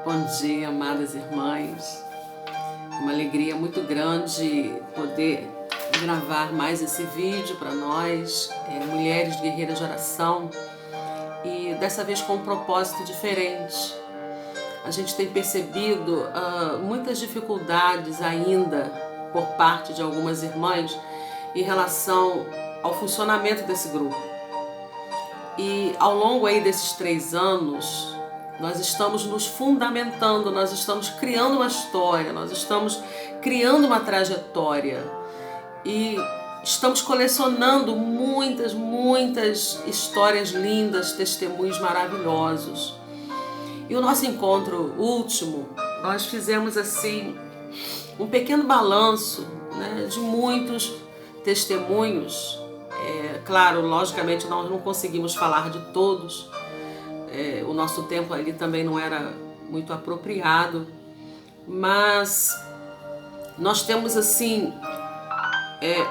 Bom dia, amadas irmãs. Uma alegria muito grande poder gravar mais esse vídeo para nós, mulheres guerreiras de oração, e dessa vez com um propósito diferente. A gente tem percebido muitas dificuldades ainda por parte de algumas irmãs em relação ao funcionamento desse grupo. E ao longo aí desses 3 anos, nós estamos nos fundamentando, nós estamos criando uma história, nós estamos criando uma trajetória e estamos colecionando muitas histórias lindas, testemunhos maravilhosos. E o nosso encontro último, nós fizemos assim um pequeno balanço, né, de muitos testemunhos. Claro, logicamente nós não conseguimos falar de todos. O nosso tempo ali também não era muito apropriado, mas nós temos assim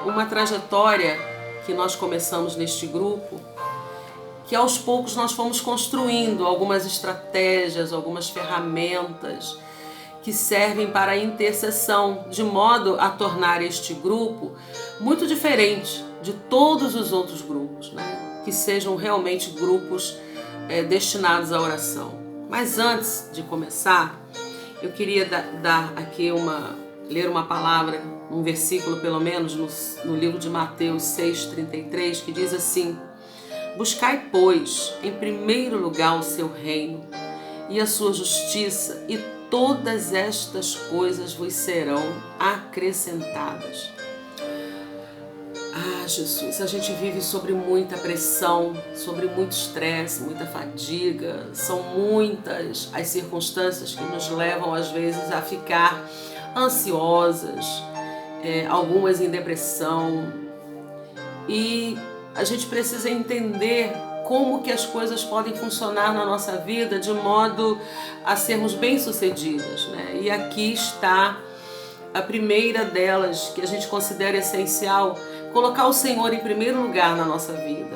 uma trajetória que nós começamos neste grupo, que aos poucos nós fomos construindo algumas estratégias, algumas ferramentas que servem para a intercessão, de modo a tornar este grupo muito diferente de todos os outros grupos, né? Que sejam realmente grupos destinados à oração. Mas antes de começar, eu queria ler uma palavra, um versículo pelo menos, no livro de Mateus 6,33, que diz assim: buscai, pois, em primeiro lugar o seu reino e a sua justiça, e todas estas coisas vos serão acrescentadas. Jesus, a gente vive sobre muita pressão, sobre muito estresse, muita fadiga. São muitas as circunstâncias que nos levam às vezes a ficar ansiosas, algumas em depressão. E a gente precisa entender como que as coisas podem funcionar na nossa vida de modo a sermos bem-sucedidas, né? E aqui está a primeira delas, que a gente considera essencial: colocar o Senhor em primeiro lugar na nossa vida.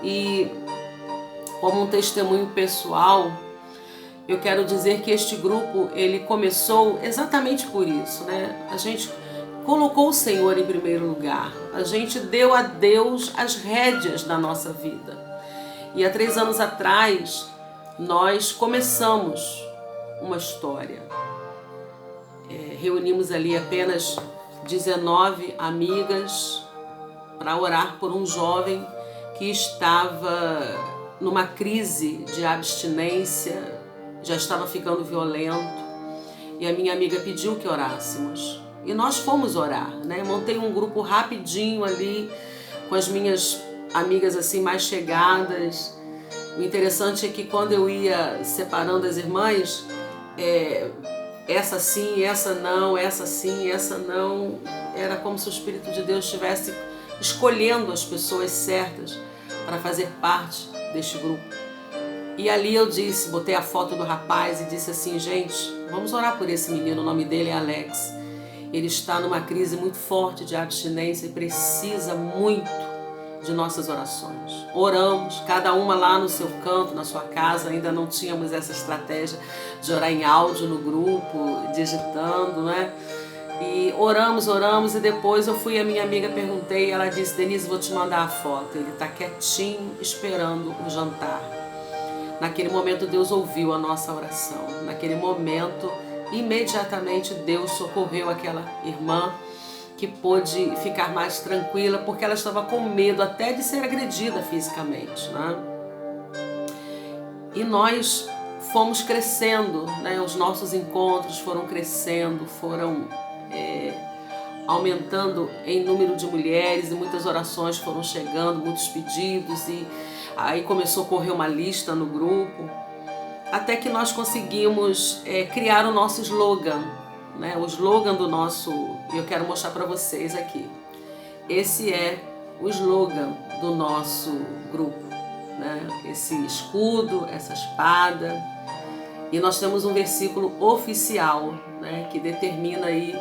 E como um testemunho pessoal, eu quero dizer que este grupo, ele começou exatamente por isso, né? A gente colocou o Senhor em primeiro lugar. A gente deu a Deus as rédeas da nossa vida. E há 3 anos atrás, nós começamos uma história. Reunimos ali apenas 19 amigas para orar por um jovem que estava numa crise de abstinência, já estava ficando violento, e a minha amiga pediu que orássemos. E nós fomos orar, né? Montei um grupo rapidinho ali com as minhas amigas assim mais chegadas. O interessante é que quando eu ia separando as irmãs, essa sim, essa não, essa sim, essa não, era como se o Espírito de Deus estivesse escolhendo as pessoas certas para fazer parte deste grupo. E ali eu botei a foto do rapaz e disse assim: gente, vamos orar por esse menino, o nome dele é Alex. Ele está numa crise muito forte de abstinência e precisa muito de nossas orações. Oramos, cada uma lá no seu canto, na sua casa. Ainda não tínhamos essa estratégia de orar em áudio no grupo, digitando, né? E oramos, e depois eu fui à minha amiga, perguntei, ela disse: Denise, vou te mandar a foto. Ele está quietinho, esperando o jantar. Naquele momento Deus ouviu a nossa oração. Naquele momento, imediatamente Deus socorreu aquela irmã, que pôde ficar mais tranquila, porque ela estava com medo até de ser agredida fisicamente, né? E nós fomos crescendo, né? Os nossos encontros foram crescendo, foram aumentando em número de mulheres, e muitas orações foram chegando, muitos pedidos, e aí começou a correr uma lista no grupo, até que nós conseguimos criar o nosso slogan, né? O slogan do nosso, eu quero mostrar para vocês aqui. Esse é o slogan do nosso grupo, né? Esse escudo, essa espada. E nós temos um versículo oficial, né, que determina aí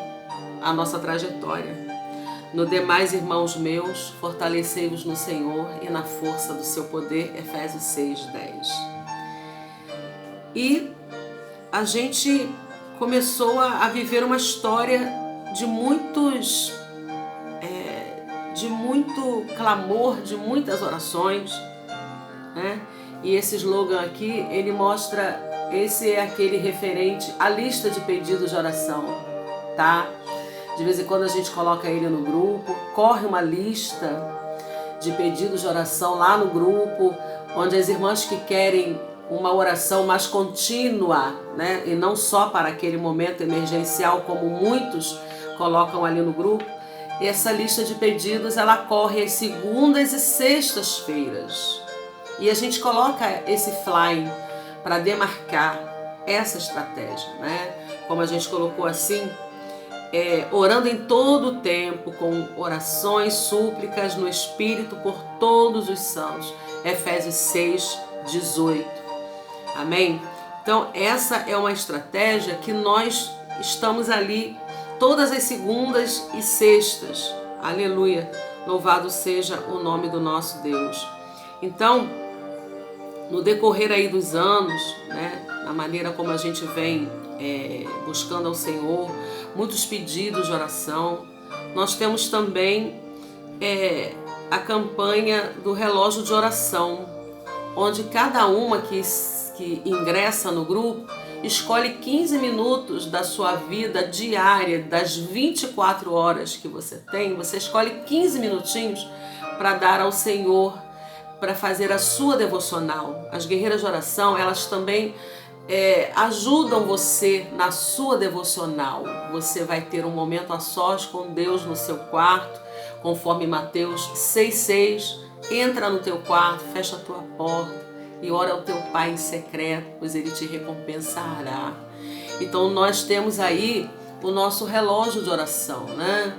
a nossa trajetória. No demais, irmãos meus, fortalecei-vos no Senhor e na força do seu poder. Efésios 6:10. E a gente começou a viver uma história de muito clamor, de muitas orações, né? E esse slogan aqui, ele mostra, esse é aquele referente à lista de pedidos de oração, tá? De vez em quando a gente coloca ele no grupo, corre uma lista de pedidos de oração lá no grupo, onde as irmãs que querem uma oração mais contínua, né? E não só para aquele momento emergencial, como muitos colocam ali no grupo, essa lista de pedidos, ela corre às segundas e sextas-feiras. E a gente coloca esse fly para demarcar essa estratégia, né? Como a gente colocou assim, orando em todo o tempo, com orações, súplicas no Espírito por todos os santos. Efésios 6, 18. Amém? Então, essa é uma estratégia que nós estamos ali todas as segundas e sextas. Aleluia! Louvado seja o nome do nosso Deus. Então, no decorrer aí dos anos, né, na maneira como a gente vem buscando ao Senhor, muitos pedidos de oração, nós temos também a campanha do relógio de oração, onde cada uma que ingressa no grupo escolhe 15 minutos da sua vida diária, das 24 horas que você tem, você escolhe 15 minutinhos para dar ao Senhor, para fazer a sua devocional. As guerreiras de oração, elas também ajudam você na sua devocional. Você vai ter um momento a sós com Deus no seu quarto, conforme Mateus 6,6. Entra no teu quarto, fecha a tua porta e ora ao teu Pai em secreto, pois Ele te recompensará. Então nós temos aí o nosso relógio de oração, né?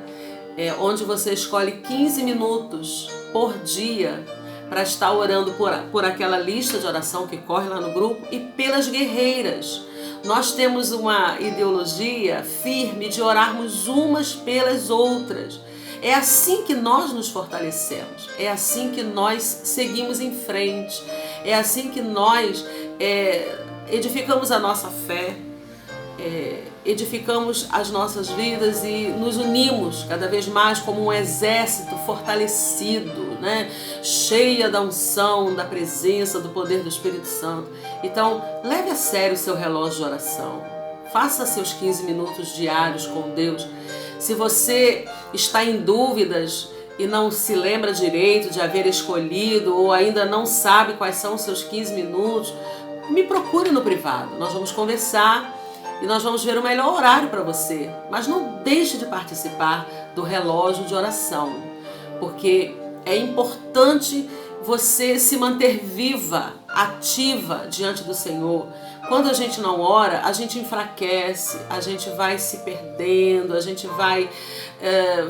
Onde você escolhe 15 minutos por dia para estar orando por aquela lista de oração que corre lá no grupo e pelas guerreiras. Nós temos uma ideologia firme de orarmos umas pelas outras. É assim que nós nos fortalecemos, é assim que nós seguimos em frente, é assim que nós edificamos a nossa fé, edificamos as nossas vidas e nos unimos cada vez mais como um exército fortalecido, né? Cheia da unção, da presença, do poder do Espírito Santo. Então, leve a sério o seu relógio de oração. Faça seus 15 minutos diários com Deus. Se você está em dúvidas e não se lembra direito de haver escolhido ou ainda não sabe quais são os seus 15 minutos, me procure no privado. Nós vamos conversar e nós vamos ver o melhor horário para você. Mas não deixe de participar do relógio de oração, porque é importante você se manter viva, ativa diante do Senhor. Quando a gente não ora, a gente enfraquece, a gente vai se perdendo, a gente vai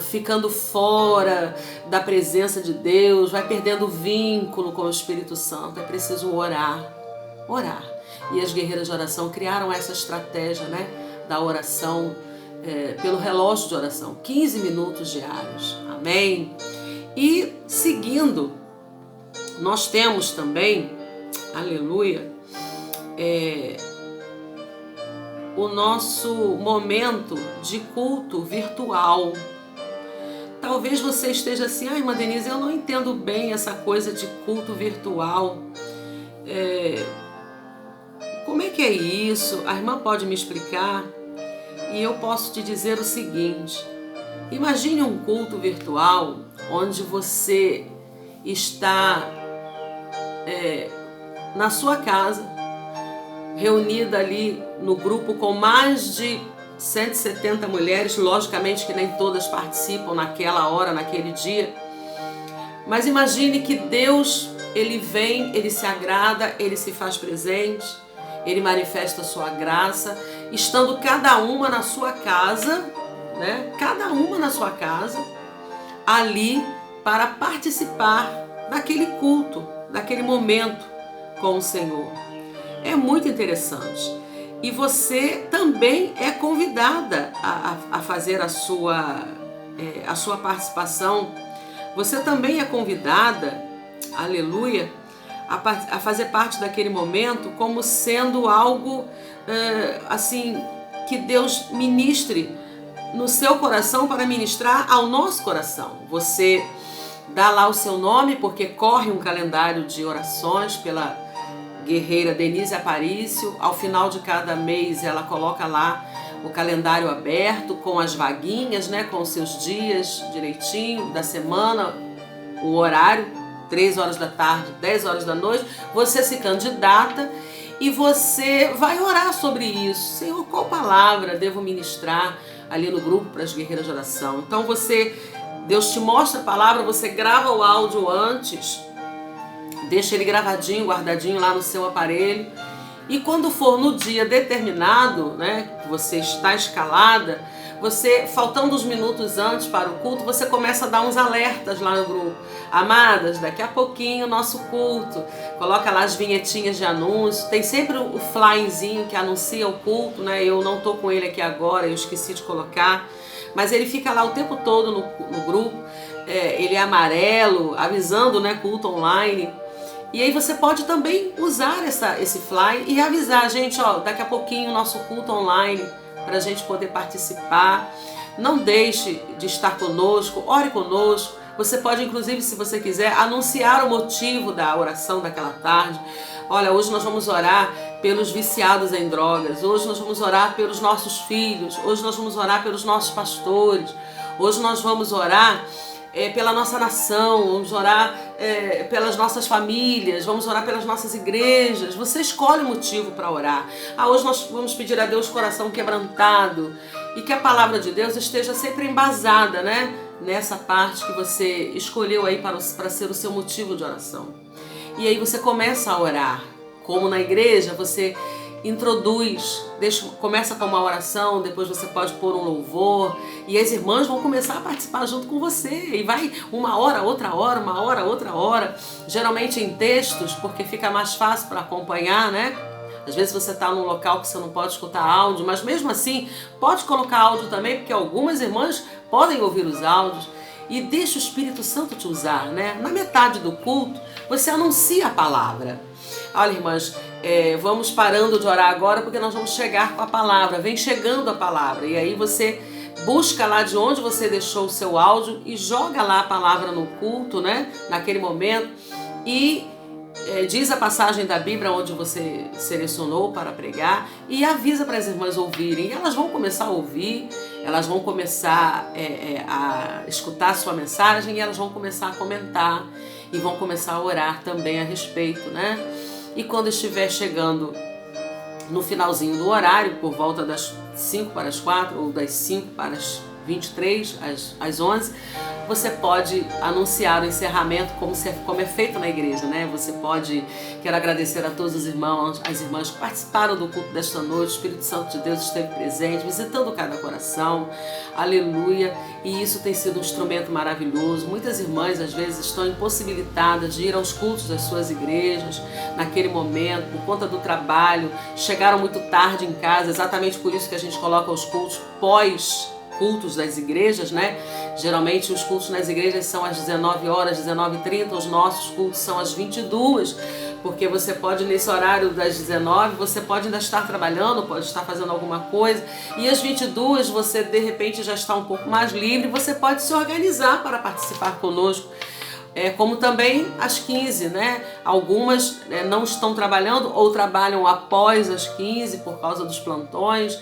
ficando fora da presença de Deus, vai perdendo o vínculo com o Espírito Santo. É preciso orar. E as guerreiras de oração criaram essa estratégia, né, da oração pelo relógio de oração, 15 minutos diários. Amém? E seguindo, nós temos também, aleluia, o nosso momento de culto virtual. Talvez você esteja assim, irmã Denise, eu não entendo bem essa coisa de culto virtual. Como é que é isso? A irmã pode me explicar? E eu posso te dizer o seguinte: imagine um culto virtual onde você está na sua casa, reunida ali no grupo com mais de 170 mulheres, logicamente que nem todas participam naquela hora, naquele dia, mas imagine que Deus, Ele vem, Ele se agrada, Ele se faz presente, Ele manifesta a sua graça, estando cada uma na sua casa, né? Cada uma na sua casa, ali para participar daquele culto, daquele momento com o Senhor. É muito interessante. E você também é convidada a fazer a sua participação. Você também é convidada, aleluia, a fazer parte daquele momento como sendo algo assim, que Deus ministre no seu coração para ministrar ao nosso coração. Você dá lá o seu nome, porque corre um calendário de orações pela guerreira Denise Aparício. Ao final de cada mês ela coloca lá o calendário aberto com as vaguinhas, né, com os seus dias direitinho da semana, o horário, 3 horas da tarde, 10 horas da noite. Você se candidata e você vai orar sobre isso. Senhor, qual palavra devo ministrar ali no grupo para as guerreiras de oração? Então Deus te mostra a palavra, você grava o áudio antes, deixa ele gravadinho, guardadinho lá no seu aparelho. E quando for no dia determinado, né, que você está escalada, você, faltando uns minutos antes para o culto, você começa a dar uns alertas lá no grupo. Amadas, daqui a pouquinho o nosso culto. Coloca lá as vinhetinhas de anúncio. Tem sempre o flyzinho que anuncia o culto, né? Eu não estou com ele aqui agora, eu esqueci de colocar. Mas ele fica lá o tempo todo no grupo. Ele é amarelo, avisando, né, culto online. E aí você pode também usar esse fly e avisar, gente, ó, daqui a pouquinho o nosso culto online, para a gente poder participar. Não deixe de estar conosco, ore conosco. Você pode, inclusive, se você quiser, anunciar o motivo da oração daquela tarde. Olha, hoje nós vamos orar pelos viciados em drogas, hoje nós vamos orar pelos nossos filhos, hoje nós vamos orar pelos nossos pastores, hoje nós vamos orar pela nossa nação, vamos orar pelas nossas famílias, vamos orar pelas nossas igrejas. Você escolhe o motivo para orar. Hoje nós vamos pedir a Deus coração quebrantado, e que a palavra de Deus esteja sempre embasada, né, nessa parte que você escolheu aí para ser o seu motivo de oração. E aí você começa a orar. Como na igreja, você introduz, começa com uma oração, depois você pode pôr um louvor, e as irmãs vão começar a participar junto com você, e vai uma hora, outra hora, uma hora, outra hora, geralmente em textos, porque fica mais fácil para acompanhar, né? Às vezes você está num local que você não pode escutar áudio, mas mesmo assim pode colocar áudio também, porque algumas irmãs podem ouvir os áudios. E deixa o Espírito Santo te usar, né? Na metade do culto, você anuncia a palavra. Olha, irmãs, vamos parando de orar agora, porque nós vamos chegar com a palavra. Vem chegando a palavra. E aí você busca lá de onde você deixou o seu áudio e joga lá a palavra no culto, né? Naquele momento. E diz a passagem da Bíblia onde você selecionou para pregar e avisa para as irmãs ouvirem. E elas vão começar a ouvir, elas vão começar a escutar a sua mensagem, e elas vão começar a comentar e vão começar a orar também a respeito, né? E quando estiver chegando no finalzinho do horário, por volta das 5 para as 4 ou das 5 para as 23, às 11, você pode anunciar o encerramento como é feito na igreja, né? Você pode, quero agradecer a todos os irmãos, as irmãs que participaram do culto desta noite. O Espírito Santo de Deus esteve presente, visitando cada coração, aleluia, e isso tem sido um instrumento maravilhoso. Muitas irmãs às vezes estão impossibilitadas de ir aos cultos das suas igrejas naquele momento, por conta do trabalho, chegaram muito tarde em casa, exatamente por isso que a gente coloca os cultos cultos das igrejas, né? Geralmente os cultos nas igrejas são às 19 horas, 19h30, os nossos cultos são às 22h, porque você pode, nesse horário das 19h, você pode ainda estar trabalhando, pode estar fazendo alguma coisa, e às 22h você de repente já está um pouco mais livre, você pode se organizar para participar conosco. Como também às 15h, né? Algumas não estão trabalhando ou trabalham após as 15h por causa dos plantões.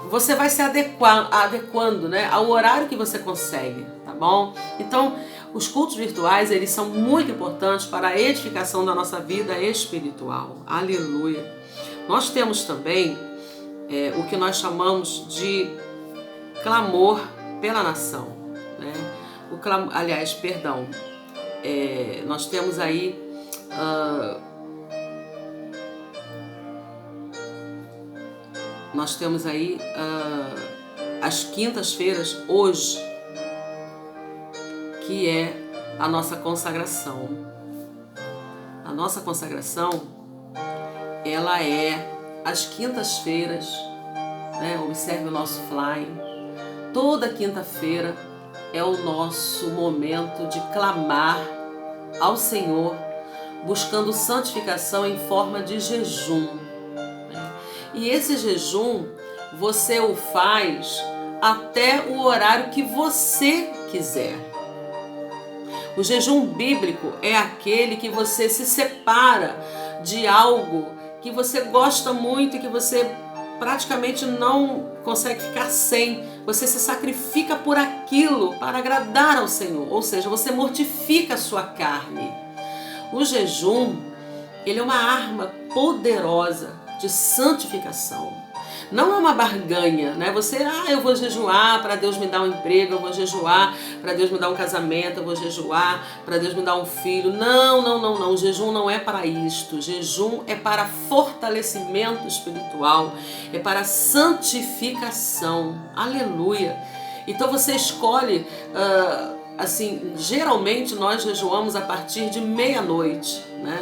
Você vai se adequando, né, ao horário que você consegue, tá bom? Então, os cultos virtuais, eles são muito importantes para a edificação da nossa vida espiritual. Aleluia! Nós temos também o que nós chamamos de clamor pela nação, né? Nós temos aí as quintas-feiras hoje, que é a nossa consagração. A nossa consagração, ela é às quintas-feiras, né? Observe o nosso fly. Toda quinta-feira é o nosso momento de clamar ao Senhor buscando santificação em forma de jejum. E esse jejum você o faz até o horário que você quiser. O jejum bíblico é aquele que você se separa de algo que você gosta muito e que você praticamente não consegue ficar sem. Você se sacrifica por aquilo para agradar ao Senhor, ou seja, você mortifica a sua carne. O jejum, ele é uma arma poderosa de santificação. Não é uma barganha, né? Você, eu vou jejuar para Deus me dar um emprego, eu vou jejuar para Deus me dar um casamento, eu vou jejuar para Deus me dar um filho. Não. O jejum não é para isto. O jejum é para fortalecimento espiritual, é para santificação. Aleluia. Então você escolhe, geralmente nós jejuamos a partir de meia-noite, né?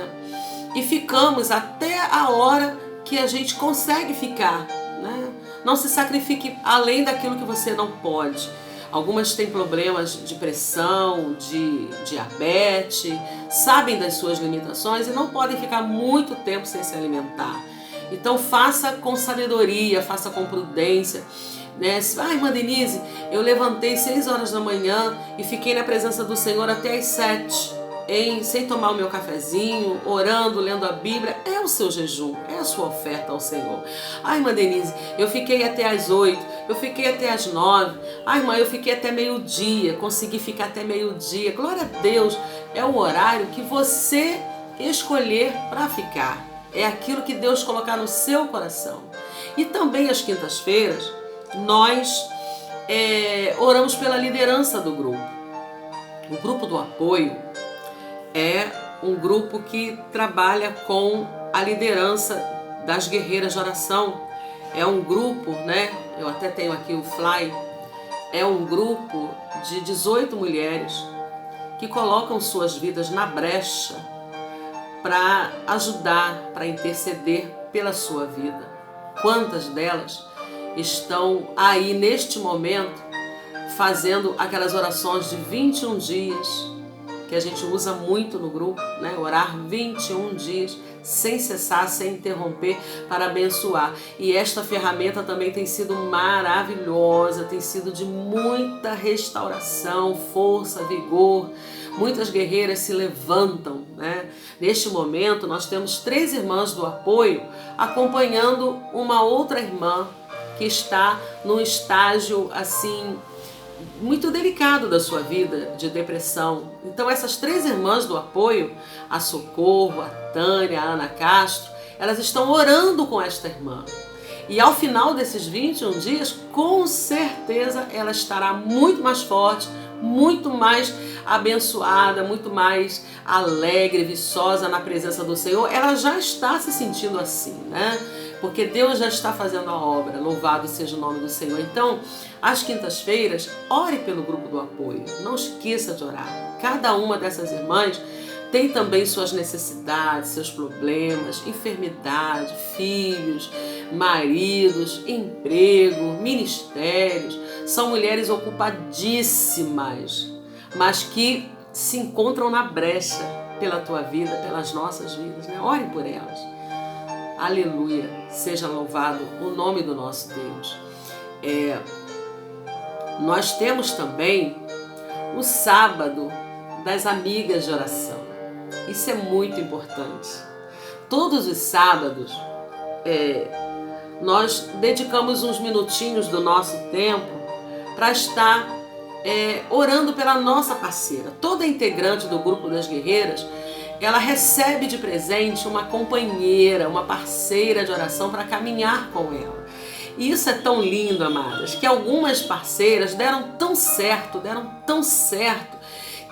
E ficamos até a hora que a gente consegue ficar, né? Não se sacrifique além daquilo que você não pode. Algumas têm problemas de pressão, de diabetes, sabem das suas limitações e não podem ficar muito tempo sem se alimentar. Então faça com sabedoria, faça com prudência, né? Irmã Denise, eu levantei 6 horas da manhã e fiquei na presença do Senhor até as 7. Sem tomar o meu cafezinho, orando, lendo a Bíblia. É o seu jejum, é a sua oferta ao Senhor. Irmã Denise, eu fiquei até as 8, eu fiquei até as 9. Irmã, eu fiquei até meio-dia, consegui ficar até meio-dia. Glória a Deus, é o horário que você escolher para ficar. É aquilo que Deus colocar no seu coração. E também às quintas-feiras, nós oramos pela liderança do grupo. O grupo do apoio é um grupo que trabalha com a liderança das guerreiras de oração. É um grupo, né? Eu até tenho aqui o fly. É um grupo de 18 mulheres que colocam suas vidas na brecha para ajudar, para interceder pela sua vida. Quantas delas estão aí neste momento fazendo aquelas orações de 21 dias, que a gente usa muito no grupo, né? Orar 21 dias sem cessar, sem interromper, para abençoar. E esta ferramenta também tem sido maravilhosa, tem sido de muita restauração, força, vigor. Muitas guerreiras se levantam, né? Neste momento nós temos 3 irmãs do apoio acompanhando uma outra irmã que está num estágio assim muito delicado da sua vida, de depressão. Então essas 3 irmãs do apoio, a Socorro, a Tânia, a Ana Castro, elas estão orando com esta irmã. E ao final desses 21 dias, com certeza ela estará muito mais forte, muito mais abençoada, muito mais alegre, viçosa na presença do Senhor. Ela já está se sentindo assim, né? Porque Deus já está fazendo a obra. Louvado seja o nome do Senhor. Então, às quintas-feiras, ore pelo grupo do apoio. Não esqueça de orar. Cada uma dessas irmãs tem também suas necessidades, seus problemas, enfermidade, filhos, maridos, emprego, ministérios. São mulheres ocupadíssimas, mas que se encontram na brecha pela tua vida, pelas nossas vidas, né? Ore por elas. Aleluia, seja louvado o nome do nosso Deus. Nós temos também o sábado das amigas de oração. Isso é muito importante. Todos os sábados, nós dedicamos uns minutinhos do nosso tempo para estar orando pela nossa parceira. Toda integrante do grupo das guerreiras, ela recebe de presente uma companheira, uma parceira de oração para caminhar com ela. E isso é tão lindo, amadas, que algumas parceiras deram tão certo,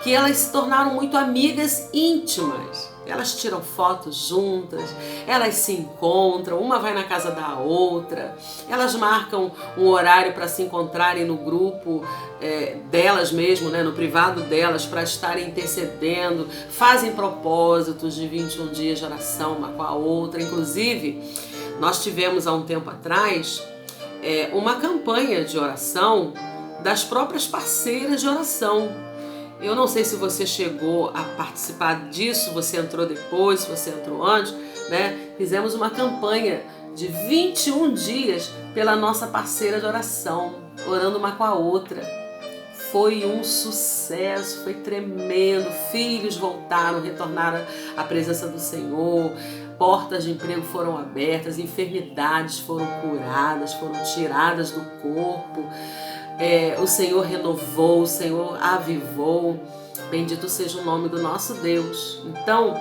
que elas se tornaram muito amigas íntimas. Elas tiram fotos juntas, elas se encontram, uma vai na casa da outra, elas marcam um horário para se encontrarem no grupo delas mesmo, né, no privado delas, para estarem intercedendo, fazem propósitos de 21 dias de oração uma com a outra. Inclusive, nós tivemos há um tempo atrás uma campanha de oração das próprias parceiras de oração. Eu não sei se você chegou a participar disso, você entrou depois, se você entrou antes, né? Fizemos uma campanha de 21 dias pela nossa parceira de oração, orando uma com a outra. Foi um sucesso, foi tremendo. Filhos voltaram, retornaram à presença do Senhor. Portas de emprego foram abertas, enfermidades foram curadas, foram tiradas do corpo. O Senhor renovou, o Senhor avivou. Bendito seja o nome do nosso Deus. Então,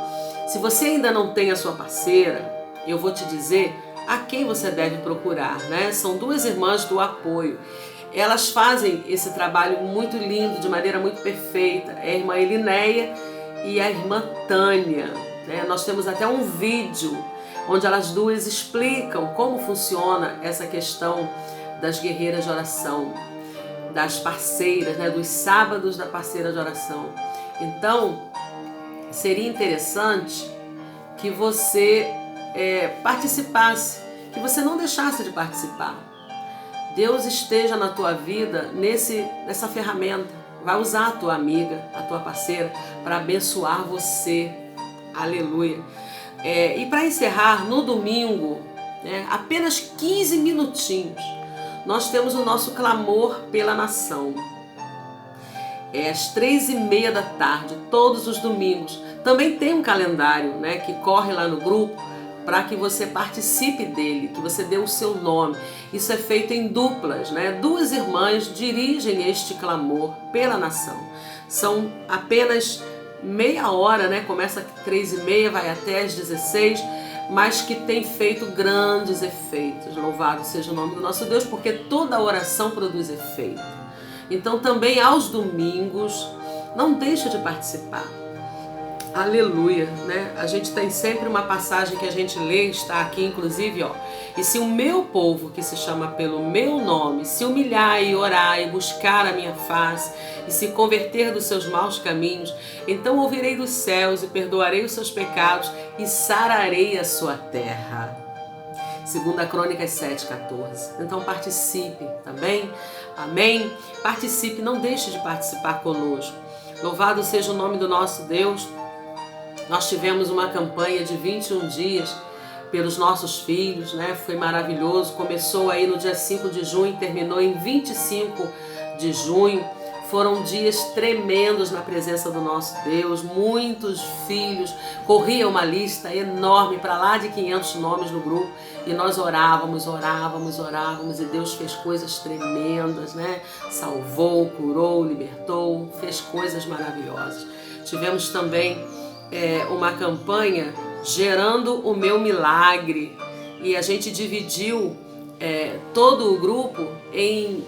se você ainda não tem a sua parceira, eu vou te dizer a quem você deve procurar, né? São duas irmãs do apoio. Elas fazem esse trabalho muito lindo, de maneira muito perfeita. É a irmã Elinéia e a irmã Tânia, né? Nós temos até um vídeo onde elas duas explicam como funciona essa questão das guerreiras de oração, das parceiras, né? Dos sábados da parceira de oração. Então, seria interessante que você participasse, que você não deixasse de participar. Deus esteja na tua vida nessa ferramenta. Vai usar a tua amiga, a tua parceira, para abençoar você. Aleluia. E para encerrar, no domingo, apenas 15 minutinhos, nós temos o nosso clamor pela nação. Às 3h30 da tarde, todos os domingos. Também tem um calendário, né, que corre lá no grupo, para que você participe dele, que você dê o seu nome. Isso é feito em duplas, né? Duas irmãs dirigem este clamor pela nação. São apenas meia hora, né? Começa às 3h30, vai até às 16h, mas que tem feito grandes efeitos. Louvado seja o nome do nosso Deus, porque toda oração produz efeito. Então também aos domingos, não deixe de participar. Aleluia, né? A gente tem sempre uma passagem que a gente lê, está aqui inclusive, ó. E se o meu povo, que se chama pelo meu nome, se humilhar e orar e buscar a minha face e se converter dos seus maus caminhos, então ouvirei dos céus e perdoarei os seus pecados e sararei a sua terra. 2 Crônicas 7:14. Então participe, tá bem? Amém? Participe, não deixe de participar conosco. Louvado seja o nome do nosso Deus. Nós tivemos uma campanha de 21 dias pelos nossos filhos, né? Foi maravilhoso. Começou aí no dia 5 de junho, terminou em 25 de junho. Foram dias tremendos na presença do nosso Deus. Muitos filhos. Corria uma lista enorme, para lá de 500 nomes no grupo. E nós orávamos e Deus fez coisas tremendas, né? Salvou, curou, libertou, fez coisas maravilhosas. Tivemos também uma campanha gerando o meu milagre, e a gente dividiu todo o grupo em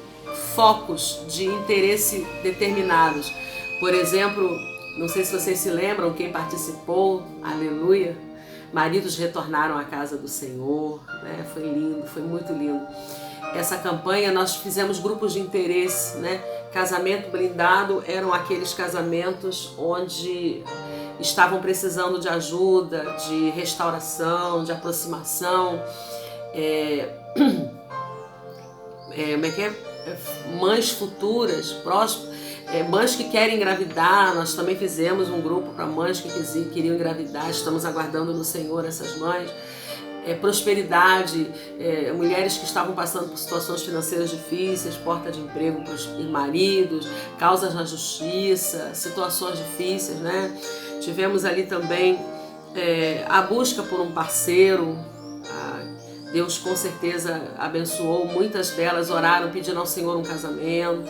focos de interesse determinados. Por exemplo, não sei se vocês se lembram, quem participou, aleluia, maridos retornaram à casa do Senhor, né? Foi lindo, foi muito lindo. Essa campanha nós fizemos grupos de interesse, né? Casamento blindado eram aqueles casamentos onde estavam precisando de ajuda, de restauração, de aproximação. Mães futuras, próximas, mães que querem engravidar. Nós também fizemos um grupo para mães que queriam engravidar. Estamos aguardando no Senhor essas mães. Prosperidade, mulheres que estavam passando por situações financeiras difíceis, porta de emprego para os maridos, causas na justiça, situações difíceis, né? Tivemos ali também a busca por um parceiro. Deus com certeza abençoou, muitas delas oraram pedindo ao Senhor um casamento.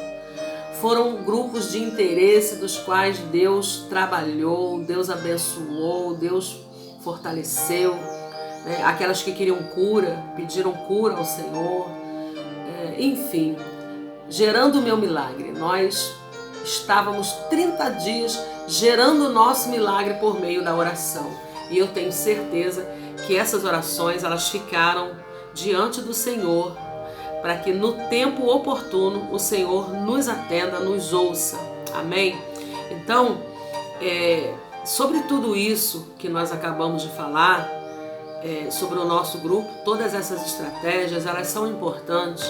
Foram grupos de interesse dos quais Deus trabalhou, Deus abençoou, Deus fortaleceu. Aquelas que queriam cura, pediram cura ao Senhor. Enfim, gerando o meu milagre. Nós estávamos 30 dias gerando o nosso milagre por meio da oração. E eu tenho certeza que essas orações, elas ficaram diante do Senhor, para que no tempo oportuno o Senhor nos atenda, nos ouça. Amém? Então, sobre tudo isso que nós acabamos de falar, sobre o nosso grupo, todas essas estratégias, elas são importantes.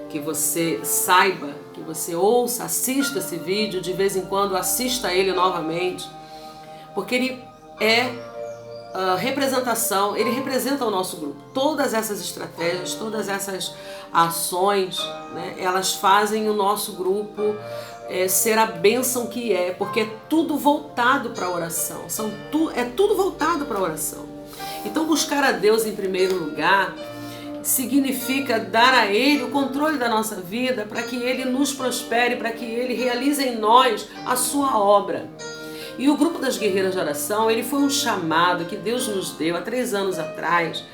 que você saiba, que você ouça, assista esse vídeo, de vez em quando assista ele novamente, porque ele é representação, ele representa o nosso grupo. Todas essas estratégias, todas essas ações, né, elas fazem o nosso grupo ser a bênção que é, porque é tudo voltado para a oração, é tudo voltado para a oração. Então buscar a Deus em primeiro lugar significa dar a Ele o controle da nossa vida, para que Ele nos prospere, para que Ele realize em nós a sua obra. E o Grupo das Guerreiras de Oração, ele foi um chamado que Deus nos deu há 3 anos atrás,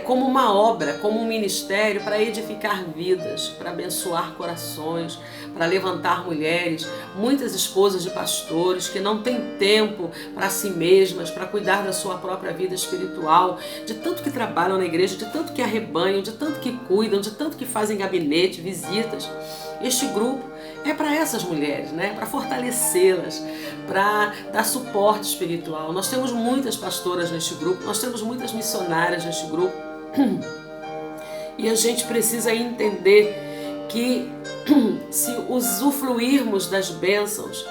como uma obra, como um ministério para edificar vidas, para abençoar corações, para levantar mulheres, muitas esposas de pastores que não têm tempo para si mesmas, para cuidar da sua própria vida espiritual, de tanto que trabalham na igreja, de tanto que arrebanham, de tanto que cuidam, de tanto que fazem gabinete, visitas. Este grupo é para essas mulheres, né? Para fortalecê-las, para dar suporte espiritual. Nós temos muitas pastoras neste grupo, nós temos muitas missionárias neste grupo, e a gente precisa entender que se usufruirmos das bênçãos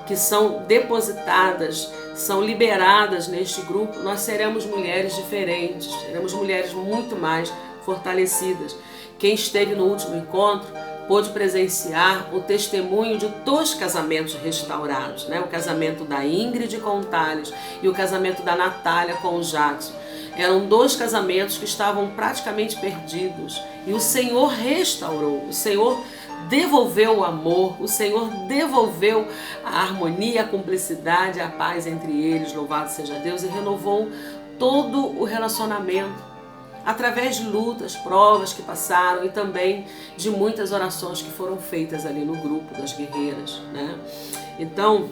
que são depositadas, são liberadas neste grupo, nós seremos mulheres diferentes, seremos mulheres muito mais fortalecidas. Quem esteve no último encontro pôde presenciar o testemunho de 2 casamentos restaurados, né? O casamento da Ingrid com o Thales e o casamento da Natália com o Jackson. Eram 2 casamentos que estavam praticamente perdidos e o Senhor restaurou, o Senhor devolveu o amor, o Senhor devolveu a harmonia, a cumplicidade, a paz entre eles, louvado seja Deus, e renovou todo o relacionamento através de lutas, provas que passaram e também de muitas orações que foram feitas ali no grupo das guerreiras, né? Então,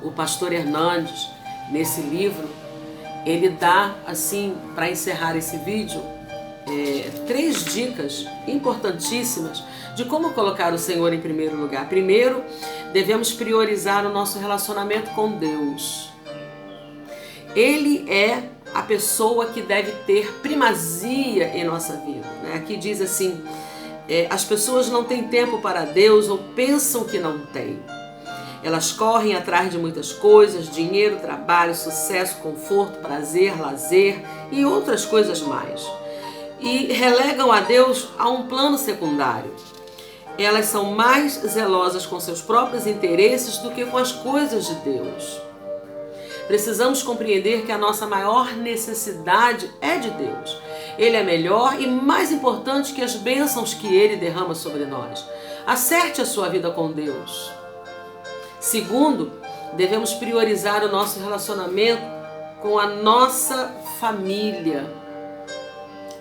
o pastor Hernandes, nesse livro, ele dá, assim, para encerrar esse vídeo, 3 dicas importantíssimas de como colocar o Senhor em primeiro lugar. Primeiro, devemos priorizar o nosso relacionamento com Deus. Ele é a pessoa que deve ter primazia em nossa vida, né? Aqui diz assim, as pessoas não têm tempo para Deus ou pensam que não têm. Elas correm atrás de muitas coisas, dinheiro, trabalho, sucesso, conforto, prazer, lazer e outras coisas mais. E relegam a Deus a um plano secundário. Elas são mais zelosas com seus próprios interesses do que com as coisas de Deus. Precisamos compreender que a nossa maior necessidade é de Deus. Ele é melhor e mais importante que as bênçãos que Ele derrama sobre nós. Acerte a sua vida com Deus. Segundo, devemos priorizar o nosso relacionamento com a nossa família.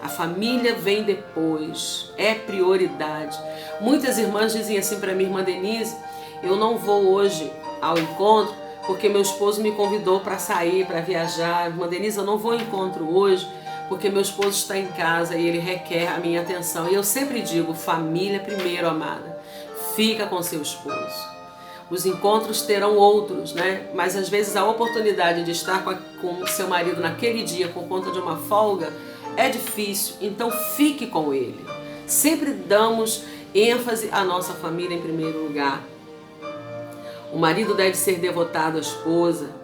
A família vem depois, é prioridade. Muitas irmãs dizem assim para minha irmã Denise, eu não vou hoje ao encontro porque meu esposo me convidou para sair, para viajar. Irmã Denise, eu não vou ao encontro hoje porque meu esposo está em casa e ele requer a minha atenção. E eu sempre digo, família primeiro, amada. Fica com seu esposo. Os encontros terão outros, né? Mas às vezes a oportunidade de estar com seu marido naquele dia por conta de uma folga é difícil, então fique com ele. Sempre damos ênfase à nossa família em primeiro lugar. O marido deve ser devotado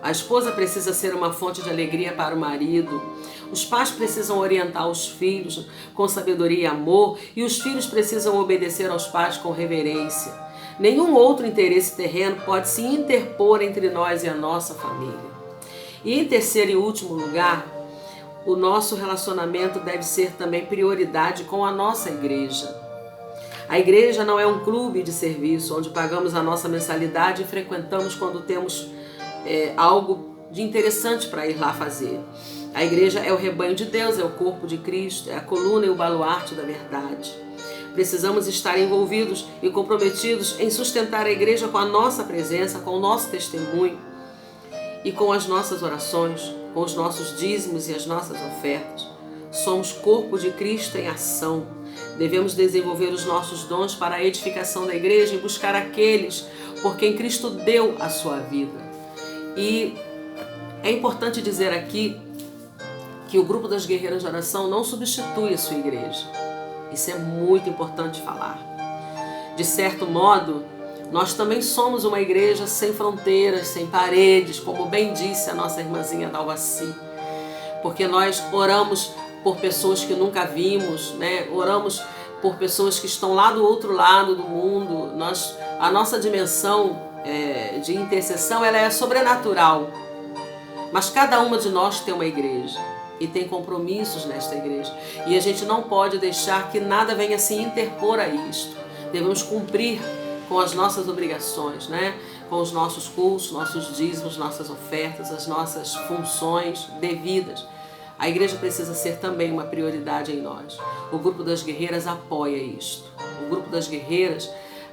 à esposa precisa ser uma fonte de alegria para o marido, os pais precisam orientar os filhos com sabedoria e amor, e os filhos precisam obedecer aos pais com reverência. Nenhum outro interesse terreno pode se interpor entre nós e a nossa família. E em terceiro e último lugar, o nosso relacionamento deve ser também prioridade com a nossa igreja. A igreja não é um clube de serviço onde pagamos a nossa mensalidade e frequentamos quando temos algo de interessante para ir lá fazer. A igreja é o rebanho de Deus, é o corpo de Cristo, é a coluna e o baluarte da verdade. Precisamos estar envolvidos e comprometidos em sustentar a igreja com a nossa presença, com o nosso testemunho e com as nossas orações, com os nossos dízimos e as nossas ofertas. Somos corpo de Cristo em ação. Devemos desenvolver os nossos dons para a edificação da igreja e buscar aqueles por quem Cristo deu a sua vida. E é importante dizer aqui que o Grupo das Guerreiras de Oração não substitui a sua igreja. Isso é muito importante falar. De certo modo, nós também somos uma igreja sem fronteiras, sem paredes, como bem disse a nossa irmãzinha Dalvaci, porque nós oramos por pessoas que nunca vimos, né? Oramos por pessoas que estão lá do outro lado do mundo. A nossa dimensão de intercessão, ela é sobrenatural, mas cada uma de nós tem uma igreja e tem compromissos nesta igreja, e a gente não pode deixar que nada venha se interpor a isto. Devemos cumprir com as nossas obrigações, né? Com os nossos cultos, nossos dízimos, nossas ofertas, as nossas funções devidas. A igreja precisa ser também uma prioridade em nós. O Grupo das Guerreiras apoia isto. O Grupo das Guerreiras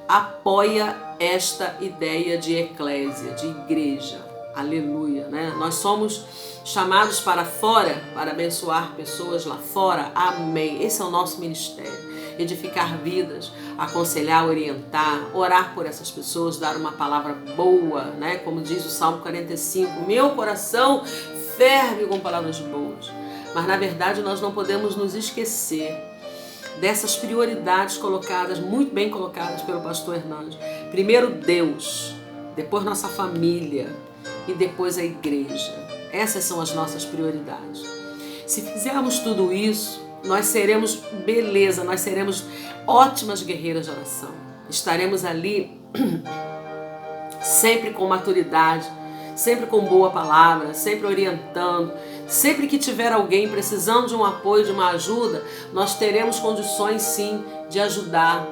apoia esta ideia de eclésia, de igreja. Aleluia, né? Nós somos chamados para fora, para abençoar pessoas lá fora. Amém. Esse é o nosso ministério. Edificar vidas, aconselhar, orientar, orar por essas pessoas, dar uma palavra boa, né? Como diz o Salmo 45, meu coração ferve com palavras boas. Mas na verdade nós não podemos nos esquecer dessas prioridades colocadas, muito bem colocadas pelo pastor Hernandes. Primeiro Deus, depois nossa família e depois a igreja. Essas são as nossas prioridades. Se fizermos tudo isso, nós seremos beleza, nós seremos ótimas guerreiras de oração. Estaremos ali sempre com maturidade, sempre com boa palavra, sempre orientando. Sempre que tiver alguém precisando de um apoio, de uma ajuda, nós teremos condições sim de ajudar,